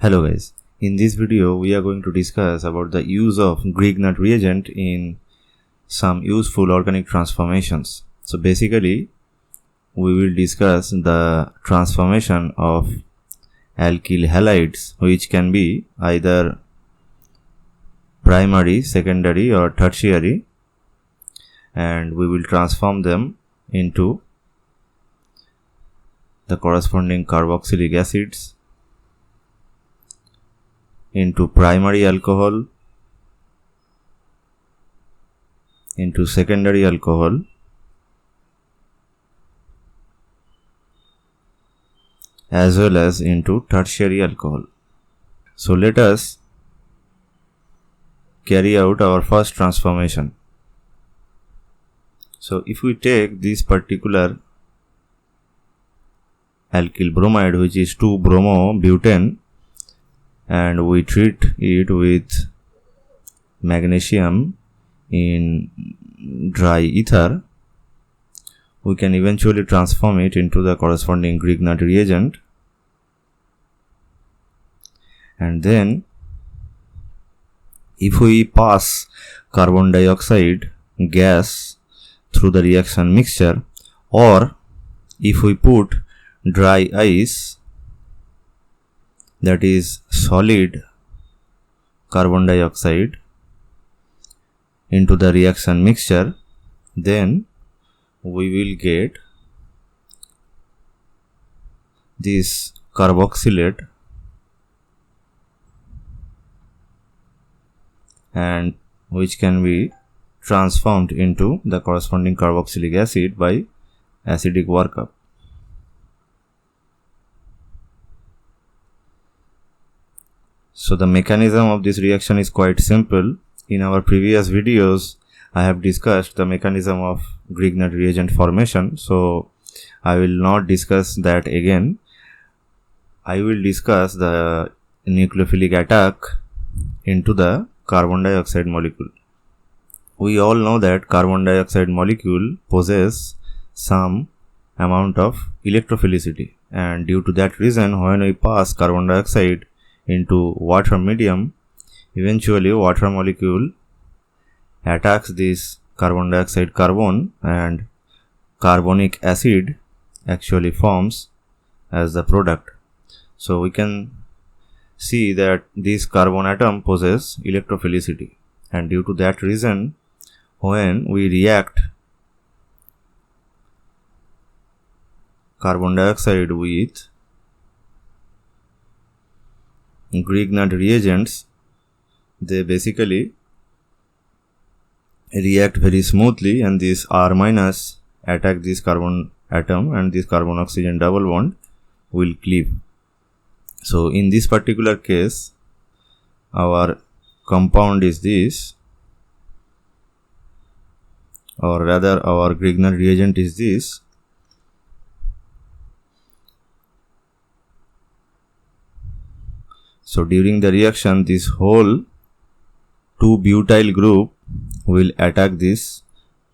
Hello guys, in this video we are going to discuss about the use of Grignard reagent in some useful organic transformations. So basically we will discuss the transformation of alkyl halides, which can be either primary, secondary or tertiary, and we will transform them into the corresponding carboxylic acids, into primary alcohol, into secondary alcohol, as well as into tertiary alcohol. So let us carry out our first transformation. So if we take this particular alkyl bromide, which is 2-bromobutane, and we treat it with magnesium in dry ether, we can eventually transform it into the corresponding Grignard reagent. And then if we pass carbon dioxide gas through the reaction mixture, or if we put dry ice, that is solid carbon dioxide, into the reaction mixture, then we will get this carboxylate, and which can be transformed into the corresponding carboxylic acid by acidic workup. So the mechanism of this reaction is quite simple. In our previous videos, I have discussed the mechanism of Grignard reagent formation, so I will not discuss that again. I will discuss the nucleophilic attack into the carbon dioxide molecule. We all know that carbon dioxide molecule possesses some amount of electrophilicity, and due to that reason, when we pass carbon dioxide into water medium, eventually water molecule attacks this carbon dioxide carbon, and carbonic acid actually forms as the product. So we can see that this carbon atom possesses electrophilicity, and due to that reason, when we react carbon dioxide with Grignard reagents, they basically react very smoothly, and this R minus attack this carbon atom, and this carbon oxygen double bond will cleave. So in this particular case, our compound is this, or rather our Grignard reagent is this. So during the reaction, this whole 2-butyl group will attack this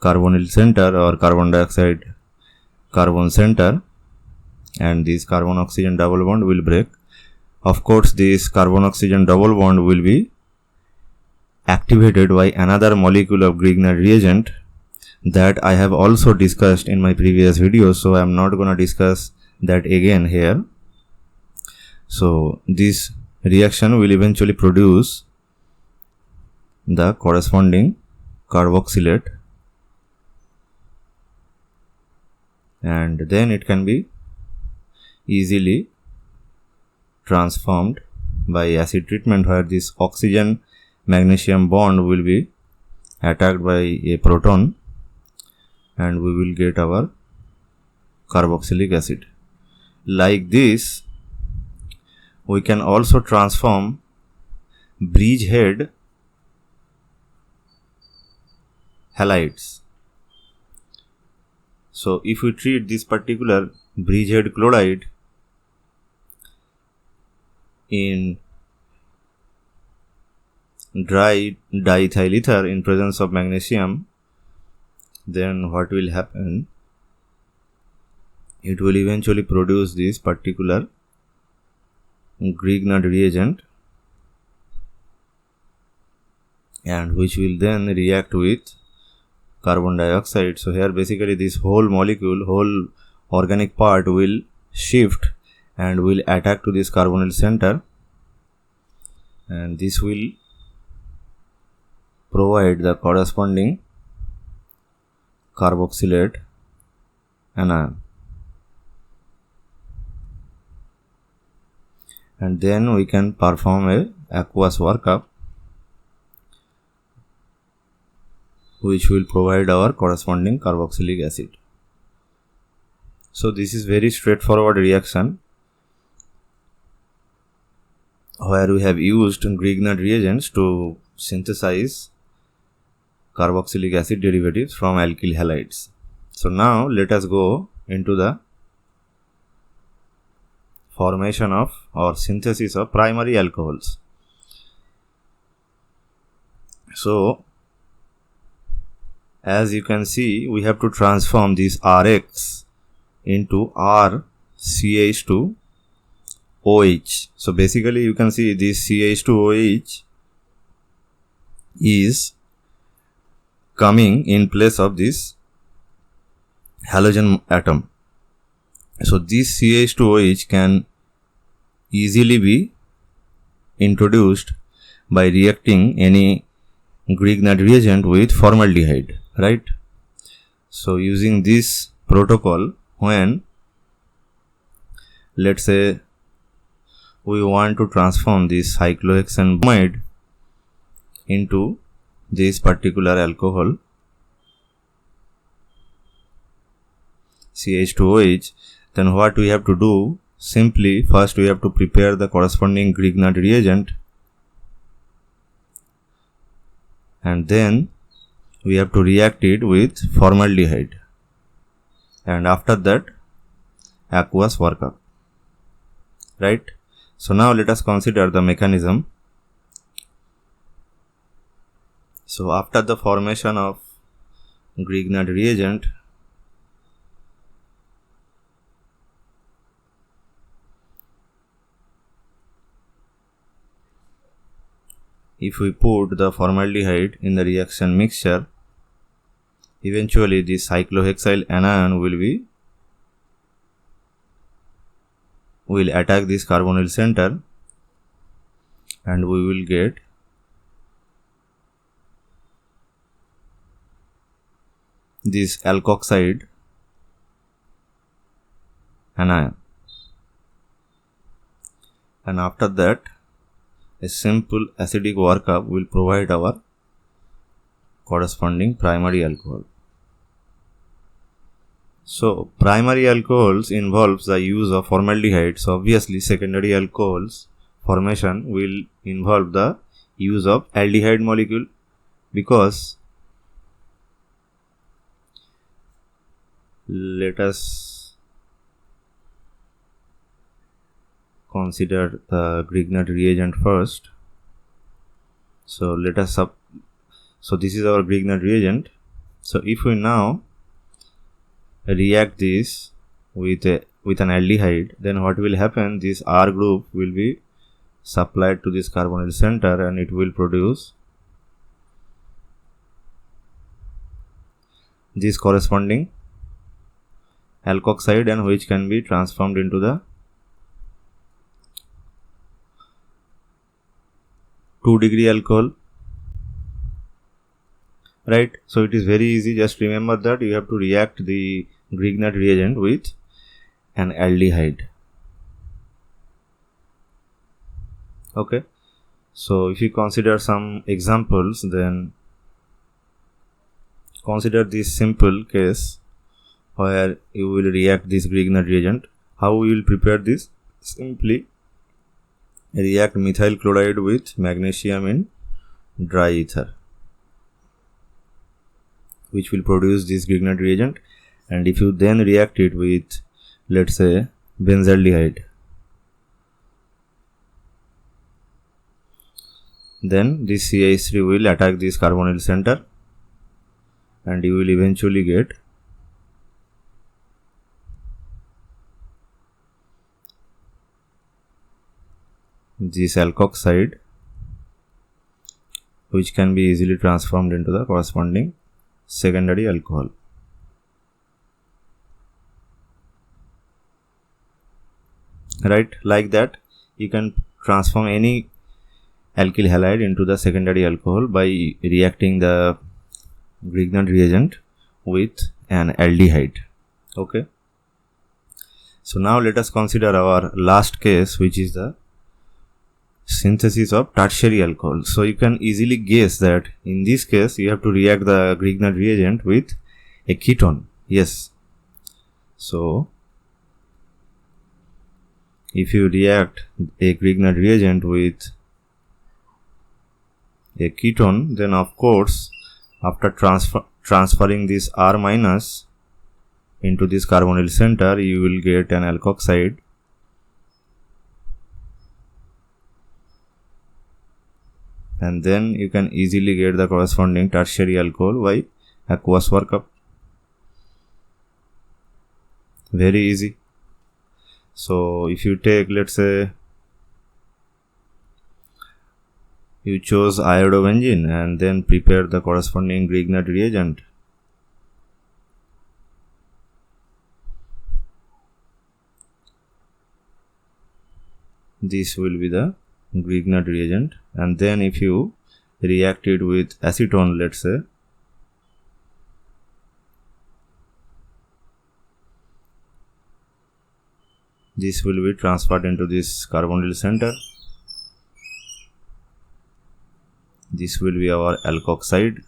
carbonyl center or carbon dioxide carbon center, and this carbon oxygen double bond will break. Of course, this carbon oxygen double bond will be activated by another molecule of Grignard reagent that I have also discussed in my previous video, so I am not going to discuss that again here. So this reaction will eventually produce the corresponding carboxylate, and then it can be easily transformed by acid treatment, where this oxygen magnesium bond will be attacked by a proton, and we will get our carboxylic acid. Like this, we can also transform bridgehead halides. So if we treat this particular bridgehead chloride in dry diethyl ether in presence of magnesium, then what will happen? It will eventually produce this particular Grignard reagent, and which will then react with carbon dioxide. So here basically this whole molecule, whole organic part will shift and will attack to this carbonyl center, and this will provide the corresponding carboxylate anion. And then we can perform a aqueous workup which will provide our corresponding carboxylic acid. So this is very straightforward reaction where we have used Grignard reagents to synthesize carboxylic acid derivatives from alkyl halides. So now let us go into the formation of or synthesis of primary alcohols. So as you can see, we have to transform this Rx into RCH2OH. So basically you can see this CH2OH is coming in place of this halogen atom. So this CH2OH can easily be introduced by reacting any Grignard reagent with formaldehyde, right? So using this protocol, when let's say we want to transform this cyclohexane bromide into this particular alcohol CH2OH, then what we have to do, simply first we have to prepare the corresponding Grignard reagent, and then we have to react it with formaldehyde, and after that aqueous workup, right? So now let us consider the mechanism. So after the formation of Grignard reagent, if we put the formaldehyde in the reaction mixture, eventually this cyclohexyl anion will attack this carbonyl center, and we will get this alkoxide anion, and after that a simple acidic workup will provide our corresponding primary alcohol. So primary alcohols involves the use of formaldehyde. So obviously secondary alcohols formation will involve the use of aldehyde molecule, because let us consider the Grignard reagent first. So so this is our Grignard reagent. So if we now react this with an aldehyde, then what will happen, this R group will be supplied to this carbonyl center, and it will produce this corresponding alkoxide, and which can be transformed into the 2-degree alcohol, right? So it is very easy. Just remember that you have to react the Grignard reagent with an aldehyde. Okay, so if you consider some examples, then consider this simple case where you will react this Grignard reagent. How we will prepare this? Simply react methyl chloride with magnesium in dry ether, which will produce this Grignard reagent. And if you then react it with, let's say, benzaldehyde, then this CH3 will attack this carbonyl center, and you will eventually get this alkoxide, which can be easily transformed into the corresponding secondary alcohol. Right, like that you can transform any alkyl halide into the secondary alcohol by reacting the Grignard reagent with an aldehyde. Okay, so now let us consider our last case, which is the synthesis of tertiary alcohol. So you can easily guess that in this case you have to react the Grignard reagent with a ketone. Yes, so if you react a Grignard reagent with a ketone, then of course after transferring this R minus into this carbonyl center, you will get an alkoxide, and then you can easily get the corresponding tertiary alcohol by aqueous workup. Very easy. So if you take, let's say you chose iodobenzene and then prepare the corresponding Grignard reagent. This will be the Grignard reagent, and then if you react it with acetone, let's say, this will be transferred into this carbonyl center. This will be our alkoxide,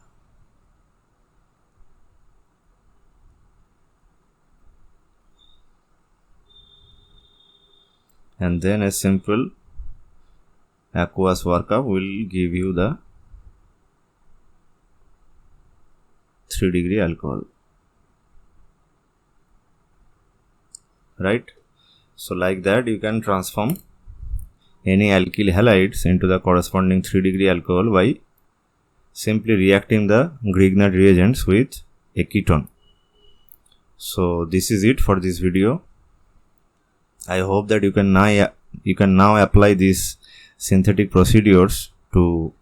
and then a simple aqueous workup will give you the 3-degree alcohol. Right, so like that you can transform any alkyl halides into the corresponding 3-degree alcohol by simply reacting the Grignard reagents with a ketone. So this is it for this video. I hope that you can now apply these synthetic procedures to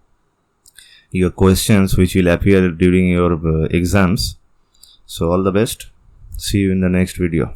your questions which will appear during your exams. So all the best. See you in the next video.